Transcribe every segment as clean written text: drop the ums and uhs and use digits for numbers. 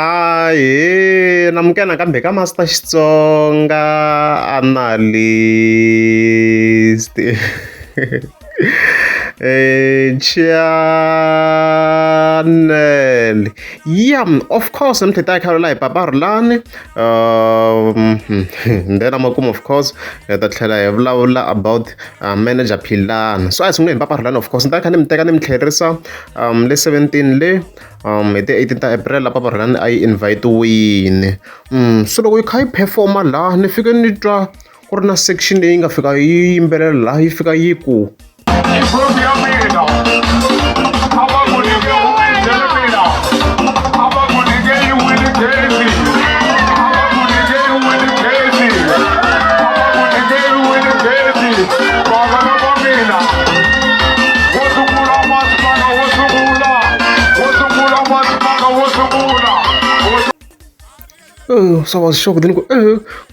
Ahee, namukela nakambe ka Master Xitsonga analyst. Channel. Yeah, of course, I'm Teta Caroline Paparlani. Then I'm of course, that I about manager Pilan. So I assume Paparlan, of course, that can take them Clarissa, le 17 le. The 18th April Paparlan I invite to win. So we can't perform la, and if you can draw corner section, I figure you better life, figure you. So I was shocked. Then go,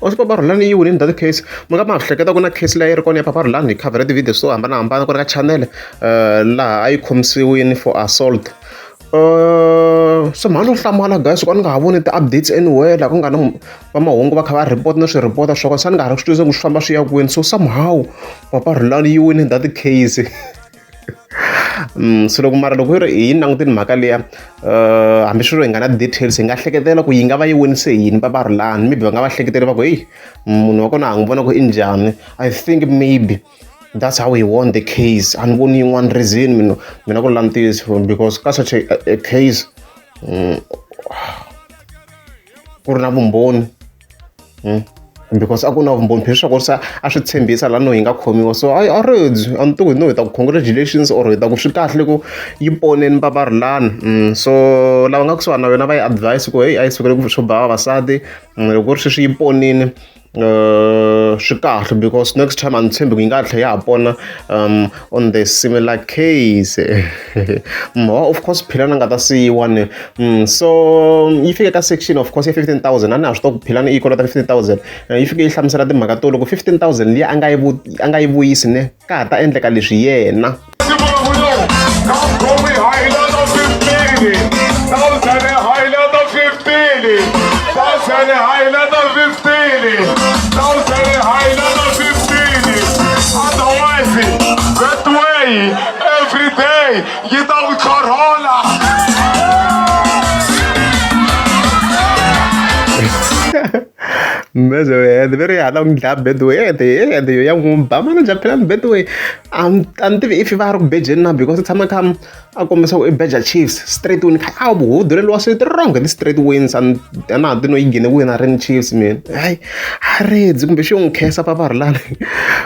was Paparlani you in that case? Magama Flekata gonna case layer on your Paparlani cover the video so I'm gonna channel la I come see win for assault. So man of Tamala guys one got one the updates anywhere like Mama won't go back report no report a shock and got to some win so somehow Paparlani you win in that case. So kumara loko ri yini langutini mhaka leya hambi swi ri hi nga na details hi nga hleketela ku yi nga va yi winise yini Paparlani maybe va nga va hleketeli va ku hey munhu wa kona a n'wi vona ku i njhani. I think maybe that's how he won the case a ni voni yin'wana reason mina ku lantiso because ka such a case ku ri na vumbhoni because a ku na vumbhoni pheswa ku sa a swi tshembisa lano hi nga khomiwa so I already a ni to no hi ta ku congratulations or hi ta ku swi kahle ku yi poneni Paparlani so lava nga kusuhana na wena va yi advice ku hey a yi sukele ku swo ba vavasati loko ri swi yi ponini swi kahle because next time a ni tshembi ku yi nga tlhe ya ha pona on the similar case of course Philani a nga ta siyiwa ne so yi fike ka section of course ya 15,000 a ni ha swi tiva ku Philani i kolota 15,000 yi fike yi hlamusela timhaka to loko 15,000 liya a nga yi vuyisi ne ka ha ta endleka leswi yena every day you don't corona. Mas é very long job bedway and you young bama Japan bedway until if you are bejena because it's a come a come so a beja chiefs straight win how would the loss it wrong the straight wins and I don't know you win a chiefs man I read zumbi shung kesa Paparlani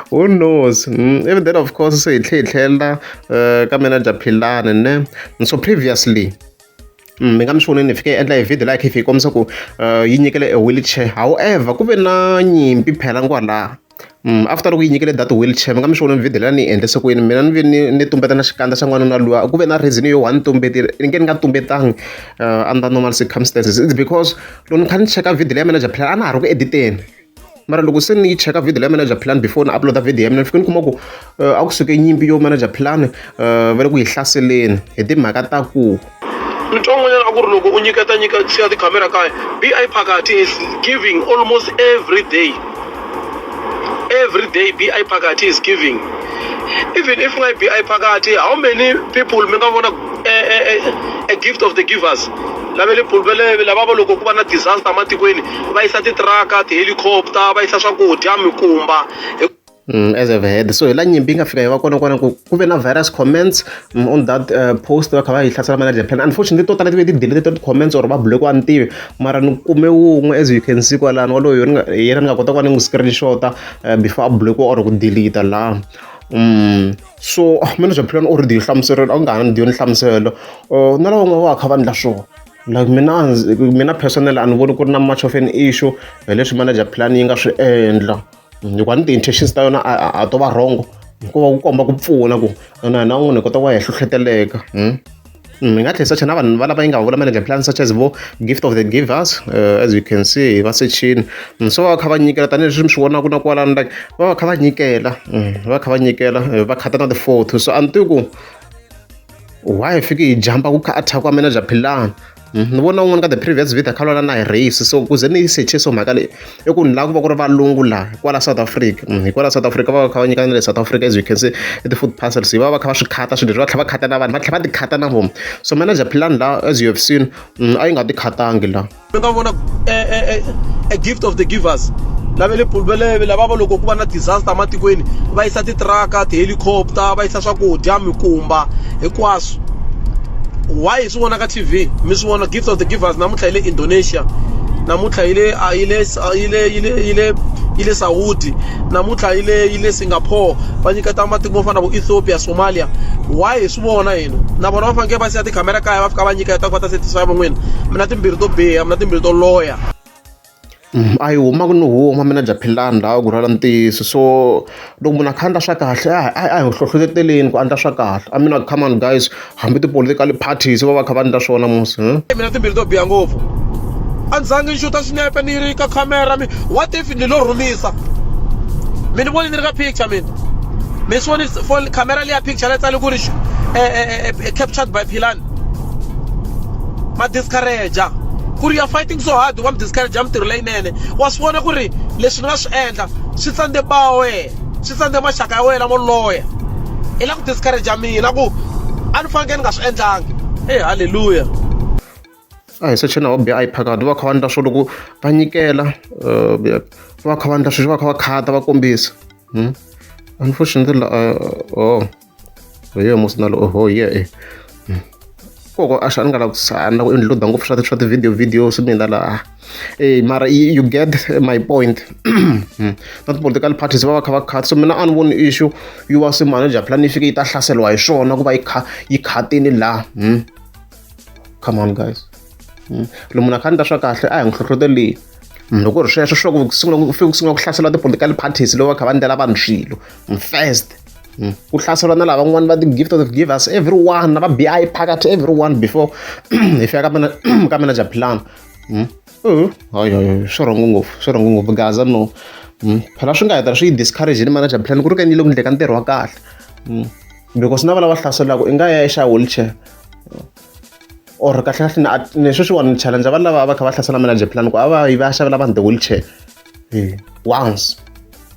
who knows even that of course say Hilda manager Pilan and so previously mi nga mi swona ni fike endla hi video like if hi kombisa ku yi nyikele a wheelchair however ku ve na nyimpi phela kwala after loko yi nyikele that wheelchair mi nga mi swona video la ni endlise ku yini mina ni ve ni tumbeta na xikandza xa n'wana na luwa ku ve na reason yo one tumbeti ni nga tumbetangi under normal circumstances it's because loko ni kha ni cheka video ya manager plan a na ha ri ku editeni mara loko se ni cheka video ya manager plan before na upload video ya mina ni fike ni kuma ku a ku suke nyimpi yo manager plan va le ku hi hlaseleni hi timhaka ta ku Ntongoyana a ku ri loko u nyiketa siya tikhamera kaya BI Phakathi is giving almost every day BI Phakathi is giving even if my BI Phakathi how many people mi nga vona a gift of the givers lava le pulvele lava va loko ku va na disaster matikweni va yisa titraka ti-helicopter va yisa swakudya mikumba as I've heard so la nyimpi nga fika hi va kona ku ve na various comments on that post va kha va hi hlasela manager plan unfortunately to tala ti delete to comments or va block wa ntivi mara ni kume wun'we as you can see kwalani waloyo yena ni nga kota ku ni n'wi screenshota before a block or ku delete la so manager plan already hi hlamuserile a nga ha ni diyo ni hlamuselo na lava n'we va kha va ndla swona like mina personal a ni voni ku ri na much of an issue hi leswi manager plan yi nga swi endla loko ni ti-intentions ta yona a to va wrong ku va ku komba ku pfuna ku na n'wini hi kota ku va hi hlohleteleka mi nga tlhela na vanhu va lava yi nga vula manager plan such as vo gift of the givers as you can see va sechini so va kha va nyikela tanihileswi mi swi vonaka na kwalani like va kha va nyikela va khata na ti-photo so a ni tivi ku why fike hi jumpa ku kha attack wa manager Philani ni vona un'wana ka the previous video kha lwana na hi race so ku ze ni seche so mhaka leyi i ku ni lava ku va ku ri valungu laha hikwala South Africa hikwala South Africa va va kha va nyikana le South Africa as you can see ti-food parcels va va kha va swi khata swilo leswi va tlhela va khata na vanhu va tlhela va ti khata na vona so manager plan laha as you have seen a yi nga ti khatangi laha mi nga vona a gift of the givers lava le pulveleve lava va loko ku va na disaster matikweni va yisa titraka ti-helicopter va yisa swakudya mikumba hinkwaswo why swi vona ka TV mi swi vona gift of the givers namuntlha yi le Indonesia namuntlha yi le Saudi namuntlha yi le Singapore va nyiketa matiko mo fana vo Ethiopia Somalia why swi vona hina na vona va fanele va siya tikhamera kaya va fika va nyiketa ku va ta satisfy van'wina mina timbirhi to biha mina timbirhi to loya a yi huma ku ni huma manager philani laha ku rhwala ntiyiso so loko munhu a kha endla swa kahle a hi hlohloteleni ku endla swa kahle I mean come on guys hambi ti-political parties va va kha va endla swona musi mina timbirhi to biha ngopfu a ndzi zangi ni xuta swinepe ni ri ka khamera what if ni lo rhumisa mi ni voni ni ri ka picture mi swi voni for khamera leya picture leyi tsale ku ri captured by Philani ma discourage ku ri ya fighting so hard wa mi discourage mintirho leyinene wa swi vona ku ri leswi ni nga swi endla swi tsandze ba wena swi tsandze maxaka ya wena mo loya i la ku discourage mina ku a ni fanekele ni nga swi endlangi hallelujah a hi search na hobby a yi phakati va kha va endla swo loko va nyikela va kha va endla swilo va kha va khata va kombisa unfortunately yeah most nalo yeah koko a xani nga la ku sana ku endluda ngopfu swa ti-videos mina laha mara you get my point na ti-political parties va va kha va khata so mina a ni voni issue yi wa se manager plan yi fike yi ta hlaseriwa hi swona ku va yi khatini laha come on guys loko munhu a kha endla swa kahle a hi n'wi hlohloteleni loko ri sweswo swa ku sungula ku hlaseriwa ti-political parties loko va kha va endlela vanhu swilo first ku hlaseriwa na lava van'wana va ti-gift of the givers everyone na va BI phakathi everyone before hi fika ka manager plan swi rhongo ngopfu gaza no phela swi nga heta swi yi discourage ni manager plan ku ri ka ni le ku endleka ntirho wa kahle because na va lava hlaselaka i nga ya xa wheelchair or kahle ni sweswiwani challenge va lava va kha va hlasela manager plan ku a va yi va xavela vanhu ti-wheelchair once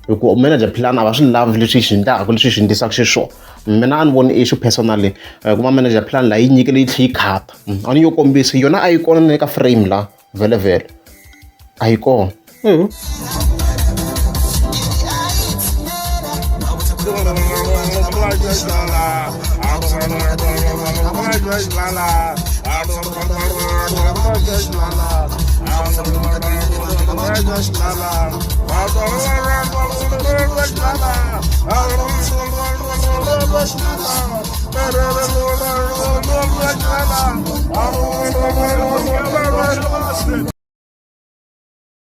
hikuva manager plan a va swi lavi leswi hi swi endlaka leswi hi swi endlisaka xiswona mina a ni voni issue personally kuma manager plan laha yi nyikele yi tlhe yi khata a ni yo kombisa yona a yi kona ni le ka frame laha vhele a yi kona Lala,